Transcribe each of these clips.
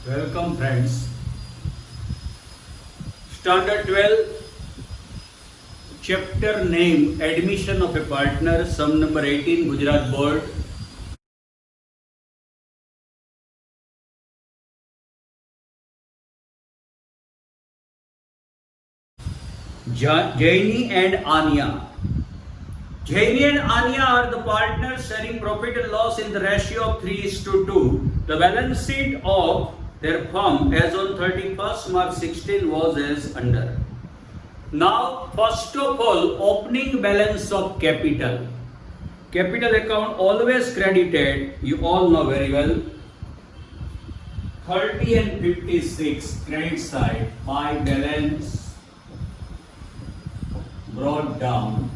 Welcome friends. Standard 12, chapter name, admission of a partner, sum number 18, Gujarat Board. Jaini and Anya. Jaini and Anya are the partners sharing profit and loss in the ratio of 3:2. The balance sheet of their firm as on 31st March 16 was as under. Now, first of all, opening balance of capital. Capital account always credited, you all know very well. 30 and 56 credit side by balance brought down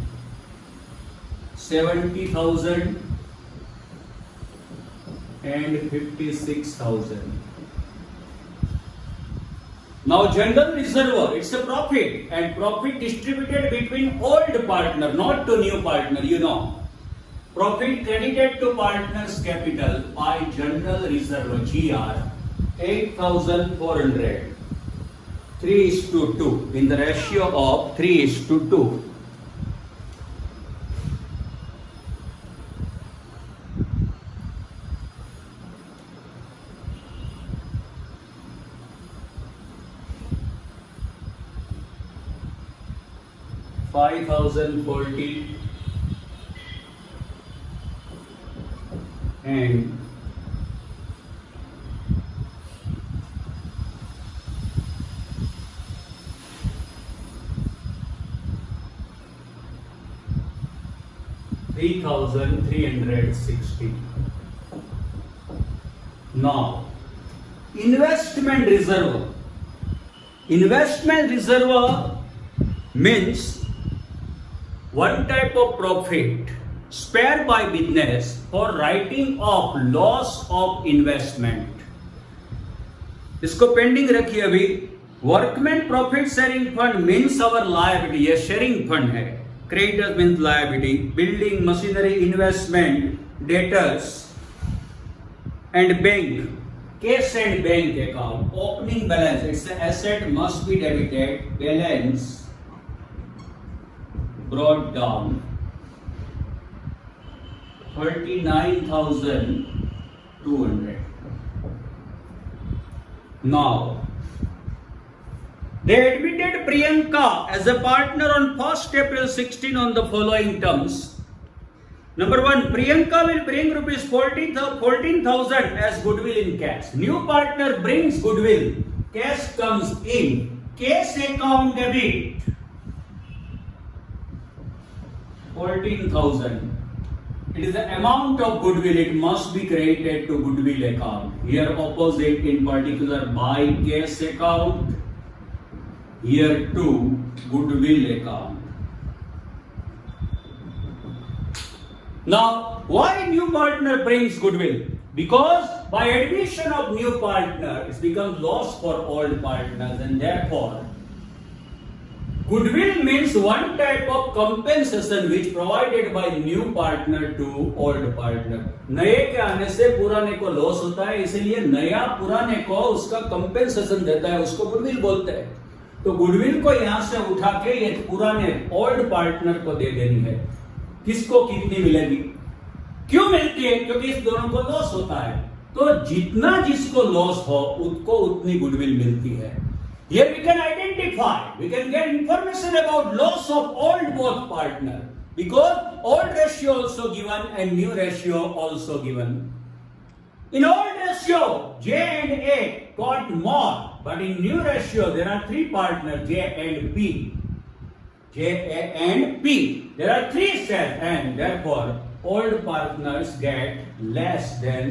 70,000 and 56,000. Now general reserve, it's a profit and profit distributed between old partner, not to new partner, you know. Profit credited to partner's capital by general reserve GR 8,400. 3:2 in the ratio of 3:2. $5,040 and $3,360. Now, investment reserve. Investment reserve means one type of profit spared by business for writing off loss of investment. इसको pending रखिए अभी. Workman profit sharing fund means our liability. ये sharing fund है. Creditors means liability. Building machinery investment debtors and bank. Cash and bank account. Opening balance it's asset must be debited. Balance brought down 39,200. Now, they admitted Priyanka as a partner on 1st April 16 on the following terms. Number 1, Priyanka will bring rupees 14,000 as goodwill in cash. New partner brings goodwill. Cash comes in. Cash account debit 14,000. It is the amount of goodwill. It must be credited to goodwill account. Here opposite in particular by cash account. Here to goodwill account. Now, why new partner brings goodwill? Because by admission of new partner, it becomes loss for old partners, and therefore goodwill means one type of compensation which provided by new partner to old partner. नए के आने से पुराने को loss होता है, इसलिए नया पुराने को उसका कंपेंसेशन देता है, उसको गुडविल बोलते हैं. तो गुडविल को यहाँ से उठा के ये पुराने ओल्ड पार्टनर को दे देनी है. किसको कितनी मिलेगी? क्यों मिलती है? क्योंकि इस दोनों को लॉस होता है. तो जितना जिसको लॉस हो उसको उतनी गुडविल मिलती है. Here we can identify, we can get information about loss of old both partner, because old ratio also given and new ratio also given. In old ratio, J and A got more, but in new ratio there are three partners, J and P. J, A and P. There are three shares and therefore old partners get less than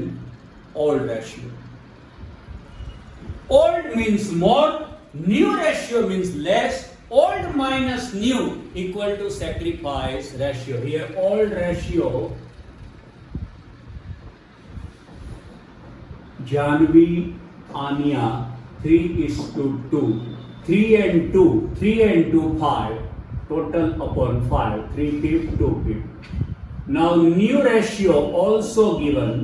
old ratio. Old means more. New ratio means less. Old minus new equal to sacrifice ratio. Here old ratio Janvi Anya 3:2. 3 and 2. 3 and 2 5. Total upon 5. 3 fifth 2 fifth. Now new ratio also given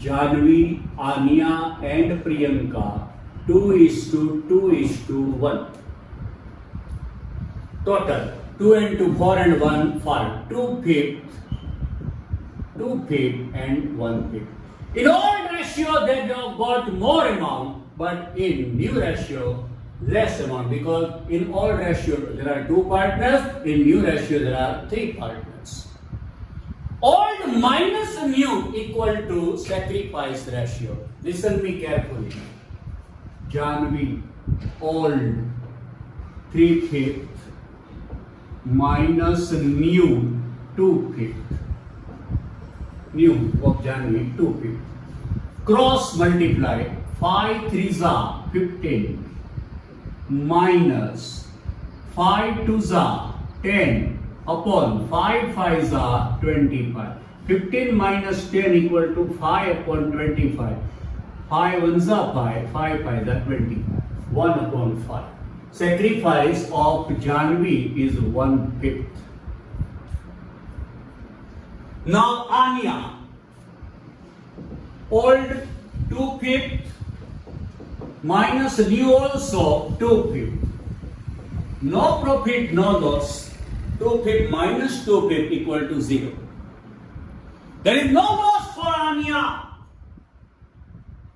Janvi, Anya and Priyanka 2:2:1. Total 2 and 2, 4 and 1, 5. 2/5 and 1/5. In old ratio they have got more amount, but in new ratio less amount, because in old ratio there are 2 partners, in new ratio there are 3 partners. Old minus new equal to sacrifice ratio. Listen me carefully. Janvi, old 3/5 minus new 2/5. New of Janvi 2/5. Cross multiply 5 3s are 15 minus 5 2s are 10 upon 5 5s are 25. 15 minus 10 equal to 5 upon 25. 5 1s are 5, 5 5s are 25. 1 upon 5. Sacrifice of Janvi is 1/5. Now Anya, old 2/5 minus new also 2/5. No profit, no loss. 2/5 minus 2/5 equal to 0. There is no loss for Anya.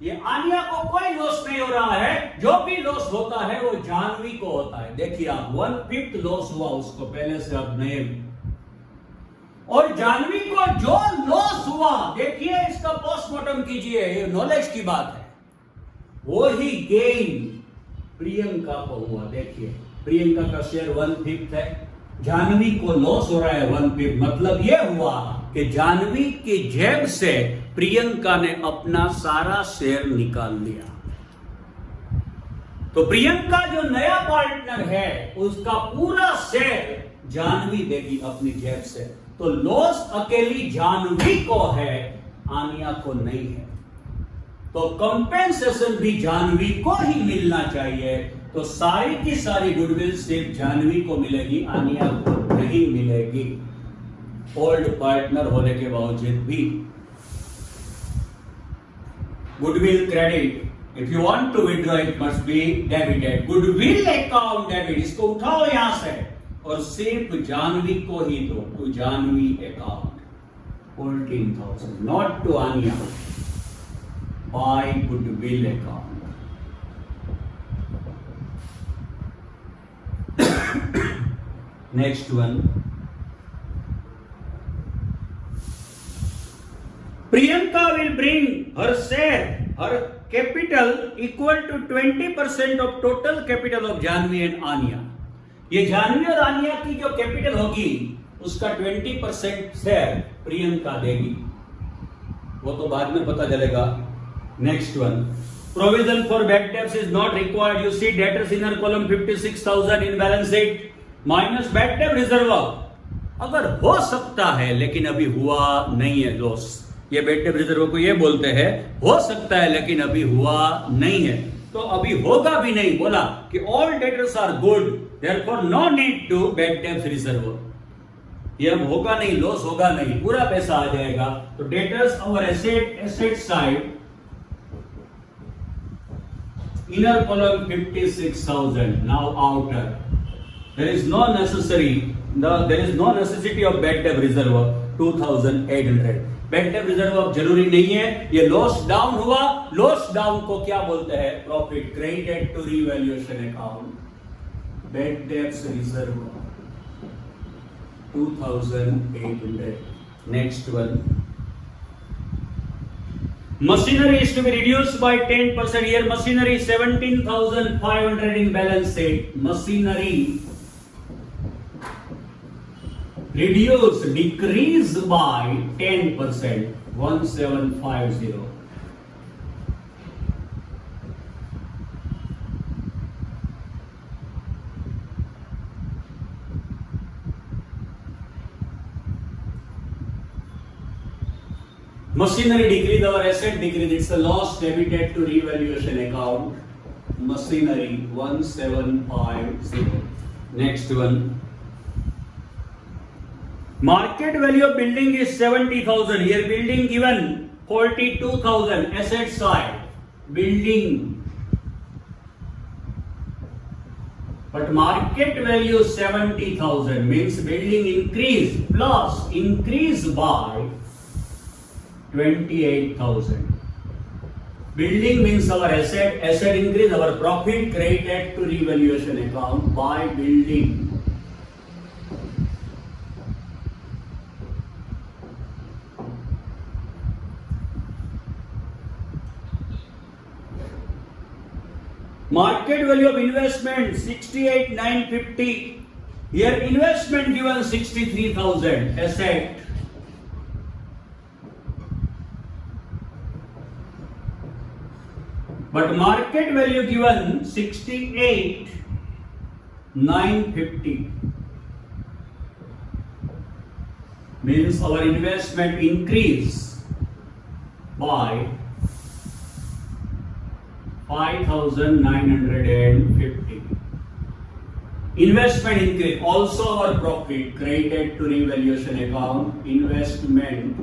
ये आनिया को कोई loss नहीं हो रहा है. जो भी loss होता है वो जानवी को होता है. देखिए आप 1/5 लॉस हुआ उसको पहले से, अब नए. और जानवी को जो लॉस हुआ, देखिए इसका पोस्टमार्टम कीजिए, ये नॉलेज की बात है. वो ही गेन प्रियंका को हुआ. देखिए प्रियंका का शेयर 1/5 है, जानवी को लॉस हो रहा है 1/5. मतलब ये हुआ कि जानवी की जेब से प्रियंका ने अपना सारा शेयर निकाल लिया. तो प्रियंका जो नया पार्टनर है उसका पूरा शेयर जानवी देगी अपनी जेब से. तो लॉस अकेली जानवी को है, आनिया को नहीं है. तो कंपेंसेशन भी जानवी को ही मिलना चाहिए. तो सारी की सारी गुडविल सिर्फ जानवी को मिलेगी, आनिया को नहीं मिलेगी, ओल्ड पार्टनर होने के बावजूद भी. Goodwill credit, if you want to withdraw it must be debited. Goodwill account debit, इसको उठाओ यहां से और सिर्फ जानवी को ही दो. To Janvi account 14,000, not to Aniya. By goodwill account. Next one. Priyanka will bring her share, her capital equal to 20% of total capital of Janvi and Anya. ये जानवी और आनिया की जो कैपिटल होगी उसका 20% शेयर प्रियंका देगी. वो तो बाद में पता चलेगा. Next one. Provision for bad debts is not required. You see debtors inner column 56,000 in balance sheet minus bad debt reserve. अगर हो सकता है लेकिन अभी हुआ नहीं है लॉस. ये bad debt reserve को ये बोलते हैं हो सकता है लेकिन अभी हुआ नहीं है. तो अभी होगा भी नहीं. बोला कि all debtors are good, therefore no need to bad debt reserve. ये अब होगा नहीं, लॉस होगा नहीं, पूरा पैसा आ जाएगा. तो debtors our asset side inner column 56,000. Now outer, there is no necessity of bad debt reserve 2,800. bad debt reserve अब जरूरी नहीं है. ये लॉस डाउन हुआ. लॉस डाउन को क्या बोलते हैं? Profit. Credited to revaluation account. bad debts reserve 2,800. next one. Machinery is to be reduced by 10%. Here machinery 17,500 in balance sheet. Machinery decrease by 10%. 1750. Machinery decrease, our asset decrease, it's a loss debited to revaluation account. Machinery 1750. Next one. Market value of building is 70,000. Here building given 42,000 asset side, building. But market value 70,000 means building increase plus increase by 28,000. Building means our asset increase, our profit credited to revaluation account by building. Market value of investment 68,950. Here investment given 63,000 asset. But market value given 68,950. Means our investment increase by 5,950. Investment increase, also our profit credited to revaluation account, investment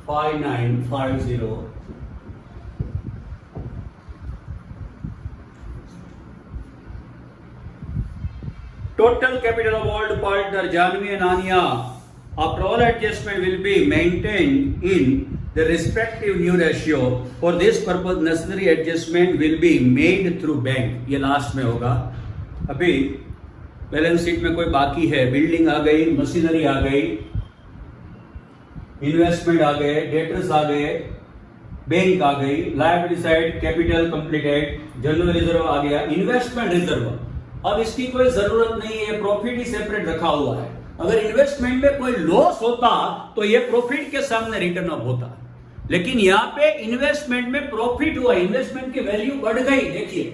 5,950. Total capital of old partner Janvi and Anya, after all adjustment will be maintained in the respective new ratio. For this purpose necessary adjustment will be made through bank. ये last में होगा. अभी balance sheet में कोई बाकी है, building आ गई, machinery आ गई, इन्वेस्टमेंट आ गए, डेटर्स आ गए, बैंक आ गई, liability side capital completed, general reserve आ गया, इन्वेस्टमेंट रिजर्व. अब इसकी कोई जरूरत नहीं है, प्रॉफिट ही सेपरेट रखा हुआ है. अगर इन्वेस्टमेंट में कोई लॉस होता तो ये प्रॉफिट के सामने रिटर्न ऑफ होता, लेकिन यहाँ पे इन्वेस्टमेंट में प्रॉफिट हुआ, इन्वेस्टमेंट की वैल्यू बढ़ गई. देखिए,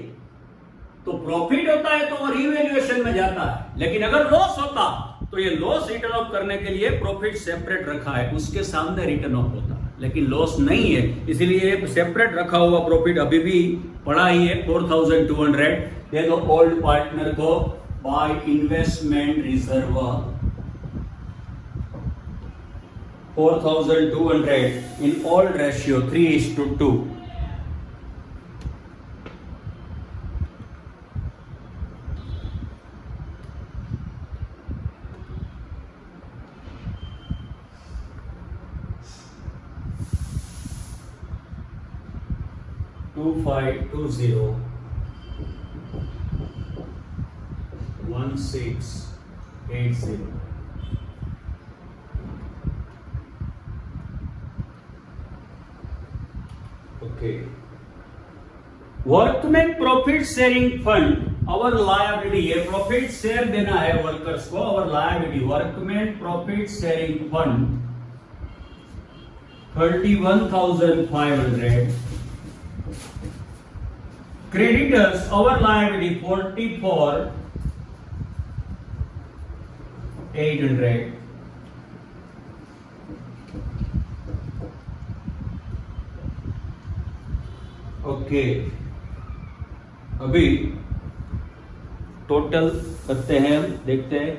तो प्रॉफिट होता है तो वो रिवैल्यूएशन में जाता है, लेकिन अगर लॉस होता तो ये लॉस रिटर्न ऑफ करने के लिए प्रॉफिट सेपरेट रखा है, उसके सामने रिटर्न ऑफ होता, लेकिन लॉस नहीं है, इसलिए सेपरेट रखा हुआ प्रॉफिट अभी भी पड़ा ही है 4,200. ये तो ओल्ड पार्टनर को by investment reserve 4,200 in old ratio 3:2. Two five two zero 1680. Okay. Workman profit sharing fund, our liability, ये प्रॉफिट शेयर देना है वर्कर्स को, our liability workman profit sharing fund 31,500. Creditors our liability 44,800. Okay, अभी total करते हैं, देखते हैं.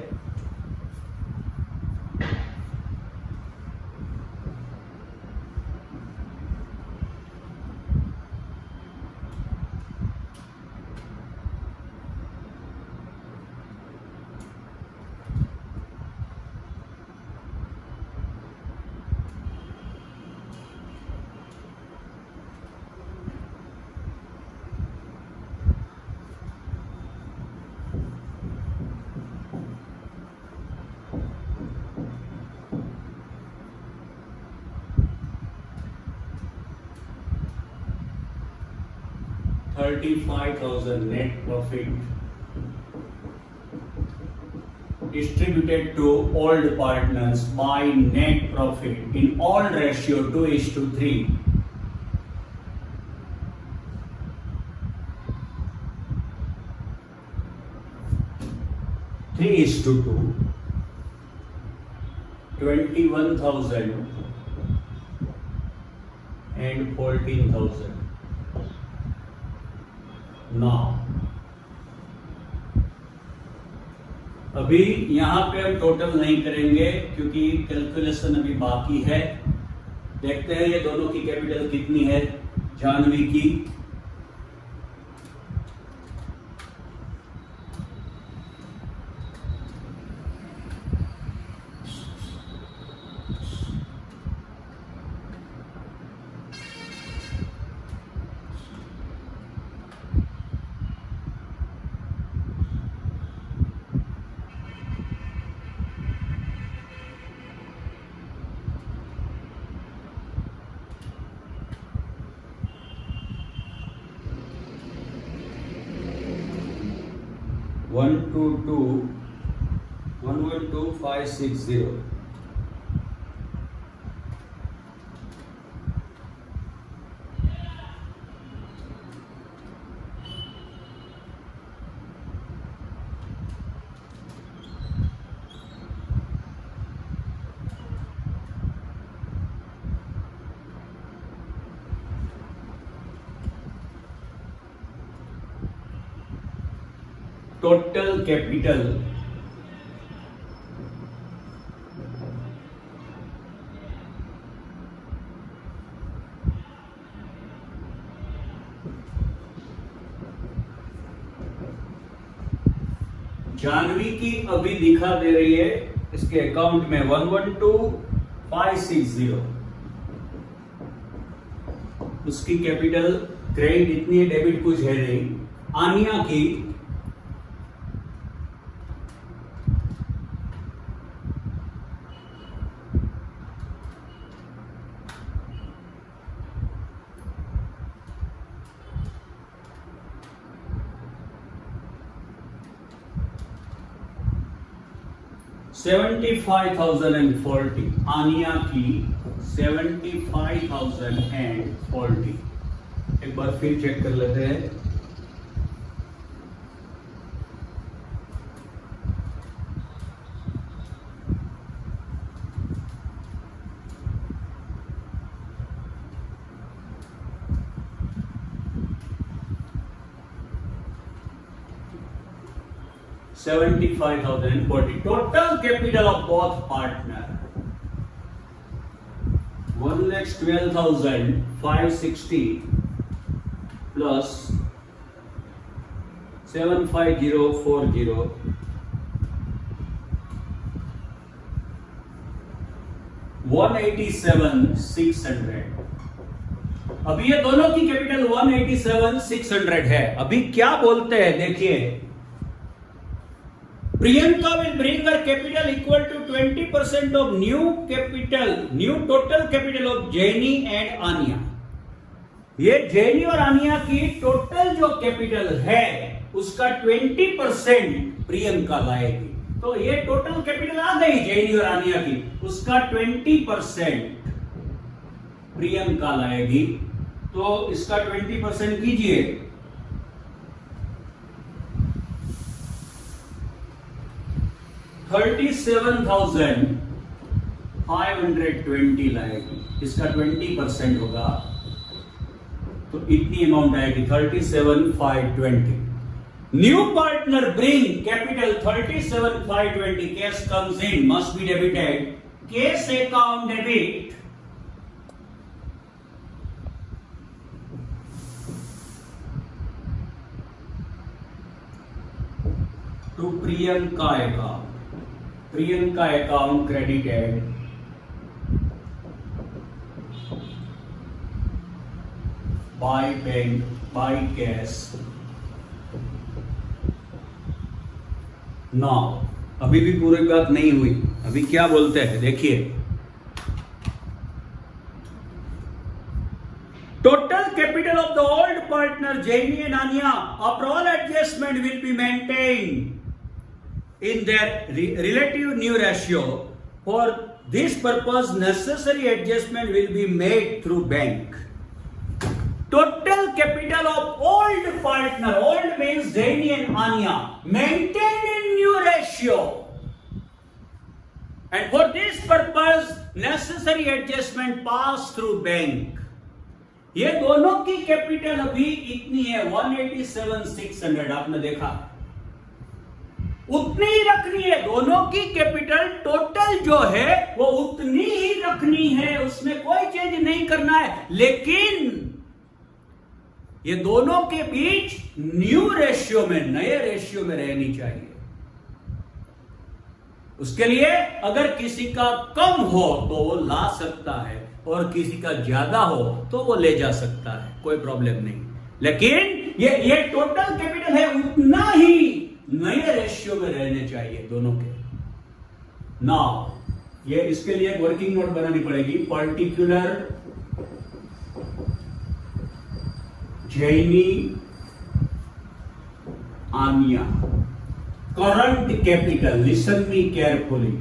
$35,000 net profit distributed to old partners by net profit in all ratio 2:3. Three is to 2, 21,000 and 14,000. Now, अभी यहाँ पे हम टोटल नहीं करेंगे क्योंकि कैलकुलेशन अभी बाकी है। देखते हैं ये दोनों की कैपिटल कितनी है। जानवी की 112,112,560। टोटल कैपिटल जानवी की अभी दिखा दे रही है इसके अकाउंट में 112,560। उसकी कैपिटल क्रेडिट इतनी है, डेबिट कुछ है नहीं। आनिया की 75,040। आनिया की 75,040। एक बार फिर चेक कर लेते हैं। $75,040 total capital of both partner 1,12,560 plus 75040 187,600। अभी ये दोनों की कैपिटल 187,600 है। अभी क्या बोलते हैं देखिए, Priyanka will bring her capital equal to 20% of new total capital of Jaini and Anya। ये जैनी और आनिया की टोटल जो कैपिटल है उसका 20% प्रियंका लाएगी। तो ये टोटल कैपिटल आ गई जैनी और आनिया की, उसका 20% प्रियंका लाएगी। तो इसका 20% कीजिए, 37,520 लाएगी। इसका 20% होगा तो इतनी अमाउंट आएगी 37,520। New partner bring capital 37,520। Cash comes in, must be debited. Cash account debit to Priyanka account. Priyanka account credited by bank by cash now। अभी भी पूरी बात नहीं हुई। अभी क्या बोलते हैं देखिए, total capital of the old partner Jaini and Anya after all adjustment will be maintained in their relative new ratio. For this purpose necessary adjustment will be made through bank. Total capital of old partner, old means Jaini and Anya, maintained in new ratio, and for this purpose necessary adjustment pass through bank। ये दोनों की capital अभी इतनी है 187,600। आपने देखा उतनी ही रखनी है, दोनों की कैपिटल टोटल जो है वो उतनी ही रखनी है, उसमें कोई चेंज नहीं करना है। लेकिन ये दोनों के बीच न्यू रेशियो में, नए रेशियो में रहनी चाहिए। उसके लिए अगर किसी का कम हो तो वो ला सकता है और किसी का ज्यादा हो तो वो ले जा सकता है, कोई प्रॉब्लम नहीं। लेकिन ये टोटल कैपिटल है, उतना ही नए रेशियो में रहने चाहिए दोनों के। नाउ ये इसके लिए एक वर्किंग नोट बनानी पड़ेगी। Particular Jaini Aniya current capital, listen me carefully.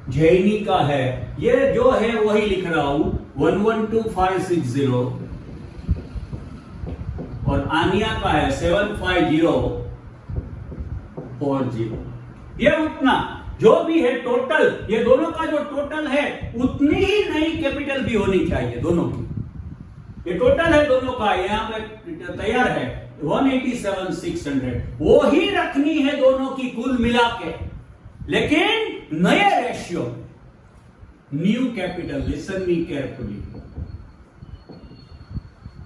Jaini का है, ये जो है वही लिख रहा हूं 112560 और आनिया का है 75040। ये उतना जो भी है टोटल, ये दोनों का जो टोटल है उतनी ही नई कैपिटल भी होनी चाहिए दोनों की। ये टोटल है दोनों का, यहां पे तैयार है 187,600, वो ही रखनी है दोनों की कुल मिला के, लेकिन नए ratio, new capital. Listen me carefully.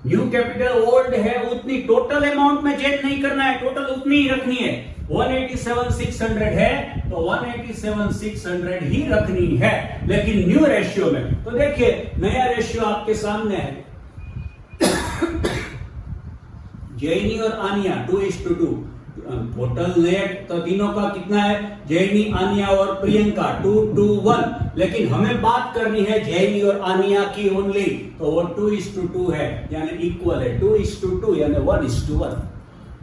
New capital old है, उतनी टोटल अमाउंट में चेंज नहीं करना है, टोटल उतनी ही रखनी है। 187,600 है तो 187,600 ही रखनी है, लेकिन न्यू रेशियो में। तो देखिए नया रेशियो आपके सामने है। जैनी और आनिया 2:2, टोटल नए तो तीनों का कितना है, जैनी, आनिया और प्रियंका 2:1। लेकिन हमें बात करनी है जैनी और आनिया की ओनली, तो वो 2:2 है, यानी इक्वल है। 2:2 यानी 1:1।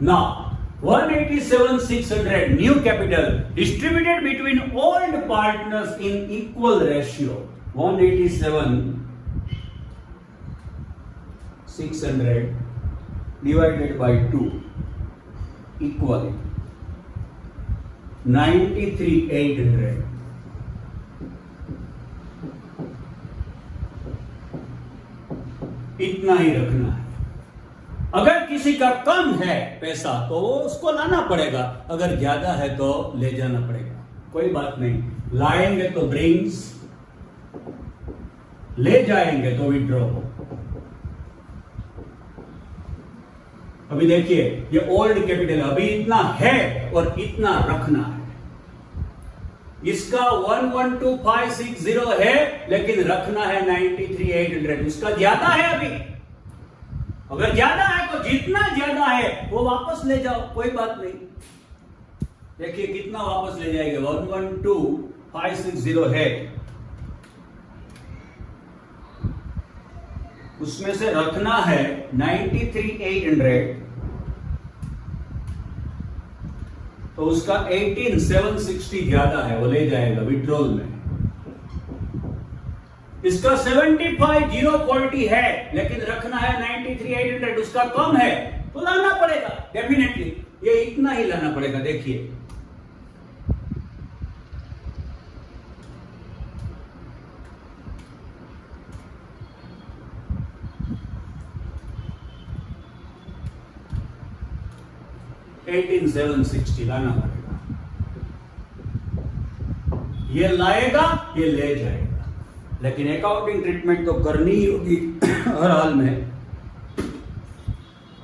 Now 187,600 new capital distributed between old partners in equal ratio. 187,600 divided by 2 equal 93,800। इतना ही रखना है। अगर किसी का कम है पैसा तो उसको लाना पड़ेगा, अगर ज्यादा है तो ले जाना पड़ेगा, कोई बात नहीं। लाएंगे तो ब्रिंग्स, ले जाएंगे तो विड्रॉ। अभी देखिए ये ओल्ड कैपिटल अभी इतना है और इतना रखना है। इसका 112,560 है, लेकिन रखना है 93,800। इसका ज्यादा है अभी, अगर ज्यादा है तो जितना ज्यादा है वो वापस ले जाओ, कोई बात नहीं। देखिए कितना वापस ले जाएंगे, 112,560 है, उसमें से रखना है 93,800, तो उसका 18,760 ज्यादा है, वो ले जाएगा विड्रॉल में। इसका 75,040 है, लेकिन रखना है 93,800, उसका कम है तो लाना पड़ेगा डेफिनेटली, ये इतना ही लाना पड़ेगा। देखिए $18,760 लाना पड़ेगा। ये लाएगा, ये ले जाएगा, लेकिन अकाउंटिंग ट्रीटमेंट तो करनी ही होगी हर हाल में।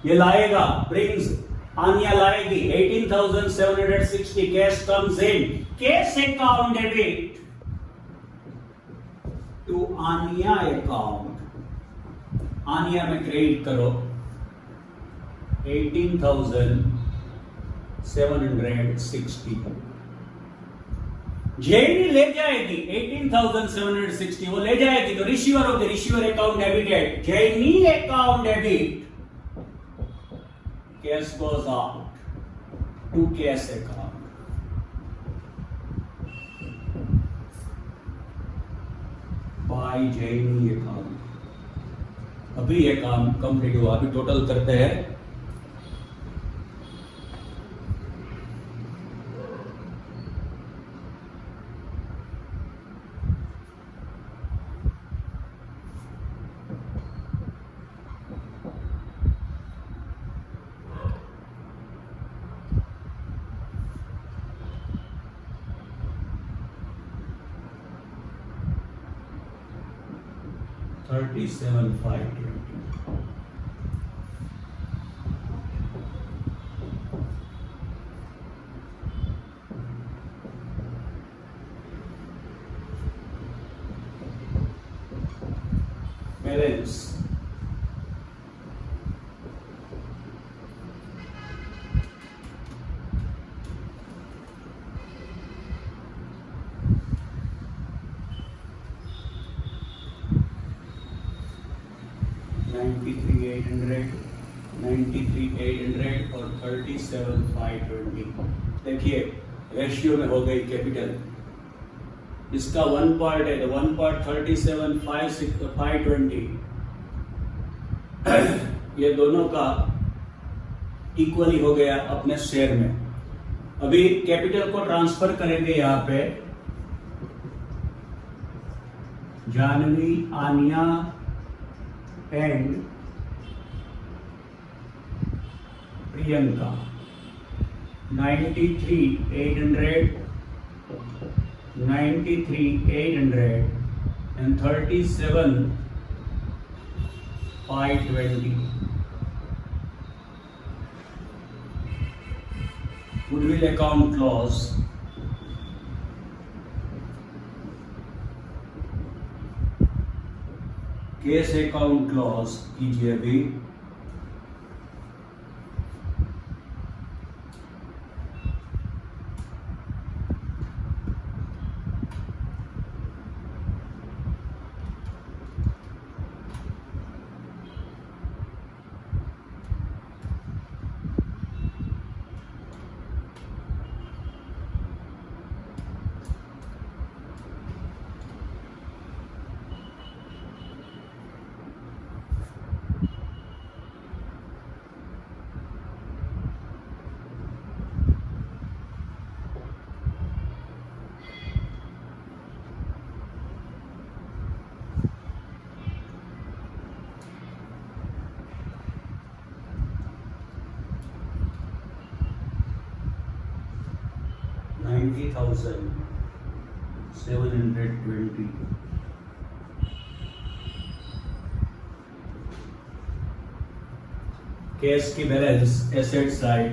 ये लाएगा, ब्रिंग्स, आनिया लाएगी 18,760, cash comes in, cash account debit to Aniya account. Aniya में क्रेडिट करो 18,760। जेनी ले जाएगी 18,760, वो ले जाएगी तो रिसीवर हो गए, receiver account debited, Jenny account debit, cash goes out to cash account. By Jenny account. अभी ये काम कंप्लीट हुआ, अभी टोटल करते हैं। 37,520. Balance. $93,800 और 37,520. देखिए रेशियो में हो गई कैपिटल, इसका वन पार्ट है तो वन पार्ट 37,520, ये दोनों का इक्वली हो गया अपने शेयर में। अभी कैपिटल को ट्रांसफर करेंगे यहाँ पे, Janvi, Aniya and Priyanka. 93,800 and 37,520. Goodwill account clause. Cash account clause कीजिए अभी। $90,720. कैश की balance asset side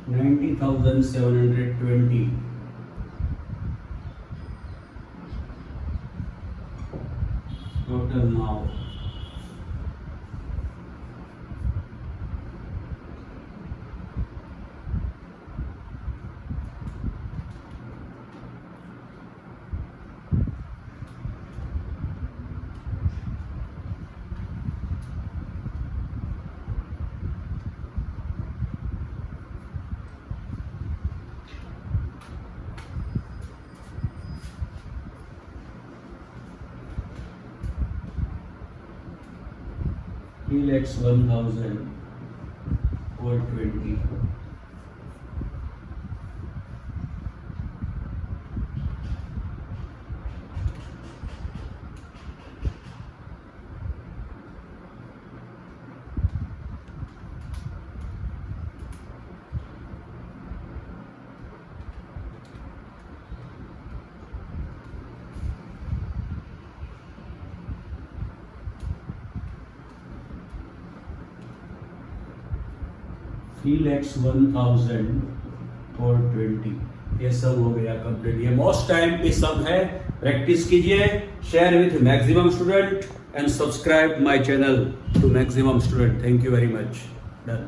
90,720. Total now $3,01,420. $3,01,420. ये सब हो गया कंप्लीट। ये मोस्ट टाइम की सब है, प्रैक्टिस कीजिए, share with maximum student and subscribe my channel to maximum student. Thank you very much. Done.